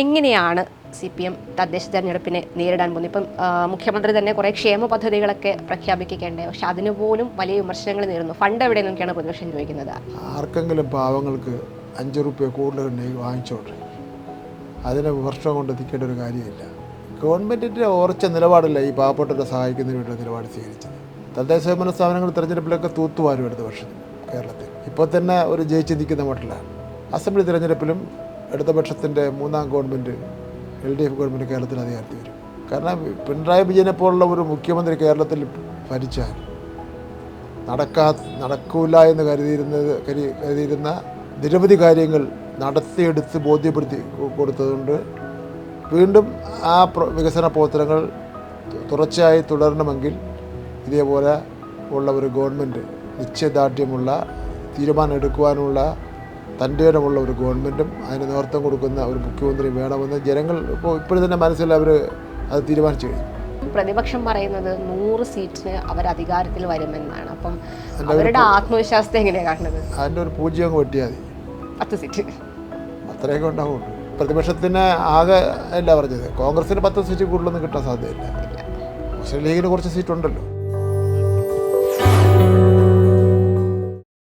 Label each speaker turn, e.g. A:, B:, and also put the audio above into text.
A: എങ്ങനെയാണ് CPM തദ്ദേശ തെരഞ്ഞെടുപ്പിനെ നേരിടാൻ പോകുന്നത്? ഇപ്പം മുഖ്യമന്ത്രി തന്നെ കുറേ ക്ഷേമ പദ്ധതികളൊക്കെ പ്രഖ്യാപിക്കേണ്ടേ, പക്ഷെ അതിന് പോലും വലിയ വിമർശനങ്ങൾ നേരിടുന്നു. ഫണ്ട് എവിടെ നിന്നൊക്കെയാണ് പ്രതിപക്ഷം ചോദിക്കുന്നത്?
B: ആർക്കെങ്കിലും പാവങ്ങൾക്ക് 5 രൂപ കൂടുതലുണ്ടെങ്കിൽ വാങ്ങിച്ചോട്ടെ, അതിനെ വിമർശനം കൊണ്ട് എത്തിക്കേണ്ട ഒരു കാര്യമില്ല. ഗവൺമെൻറ്റിൻ്റെ ഉറച്ച നിലപാടില്ല ഈ പാവപ്പെട്ടവരെ സഹായിക്കുന്നതിന് വേണ്ടിയുള്ള നിലപാട് സ്വീകരിച്ചത്. തദ്ദേശ സ്വയംഭരണ സ്ഥാപനങ്ങൾ തിരഞ്ഞെടുപ്പിലൊക്കെ തൂത്തുവാരും അടുത്ത വർഷം കേരളത്തിൽ. ഇപ്പോൾ തന്നെ ഒരു ജയിച്ച് നിൽക്കുന്ന മട്ടിലാണ്. അസംബ്ലി തിരഞ്ഞെടുപ്പിലും ഇടതുപക്ഷത്തിൻ്റെ മൂന്നാം ഗവൺമെൻറ് LDF ഗവൺമെൻറ് കേരളത്തിൽ അധികാരത്തിൽ വരും. കാരണം പിണറായി വിജയനെ പോലുള്ള ഒരു മുഖ്യമന്ത്രി കേരളത്തിൽ ഭരിച്ചാൽ നടക്കൂല എന്ന് കരുതിയിരുന്ന നിരവധി കാര്യങ്ങൾ നടത്തിയെടുത്ത് ബോധ്യപ്പെടുത്തി കൊടുത്തതുകൊണ്ട് വീണ്ടും ആ വികസന പ്രവർത്തനങ്ങൾ തുടർച്ചയായി തുടരണമെങ്കിൽ ഇതേപോലെ ഉള്ള ഒരു ഗവൺമെൻറ്, നിശ്ചയദാർഢ്യമുള്ള തീരുമാനം എടുക്കുവാനുള്ള തൻ്റെ ഇടമുള്ള ഒരു ഗവൺമെൻറ്റും അതിന് നേതൃത്വം കൊടുക്കുന്ന ഒരു മുഖ്യമന്ത്രി വേണമെന്ന് ജനങ്ങൾ ഇപ്പോഴും തന്നെ മനസ്സിൽ അവർ അത് തീരുമാനിച്ചു കഴിഞ്ഞു.
A: പ്രതിപക്ഷം പറയുന്നത് 100 സീറ്റിന് അവർ അധികാരത്തിൽ വരുമെന്നാണ്. അപ്പം അവരുടെ ആത്മവിശ്വാസത്തെ എങ്ങനെയാണ് കാണുന്നത്?
B: അതിൻ്റെ ഒരു 0 അങ്ങ് വെട്ടിയാൽ മതി,
A: 10 സീറ്റ്
B: അത്രയൊക്കെ ഉണ്ടാവുള്ളൂ. പ്രതിപക്ഷത്തിന് ആകെ അല്ല പറഞ്ഞത്, കോൺഗ്രസിന് 10 സീറ്റ് കൂടുതലൊന്നും കിട്ടാൻ സാധ്യതയില്ല. മുസ്ലിം ലീഗിന് കുറച്ച് സീറ്റുണ്ടല്ലോ.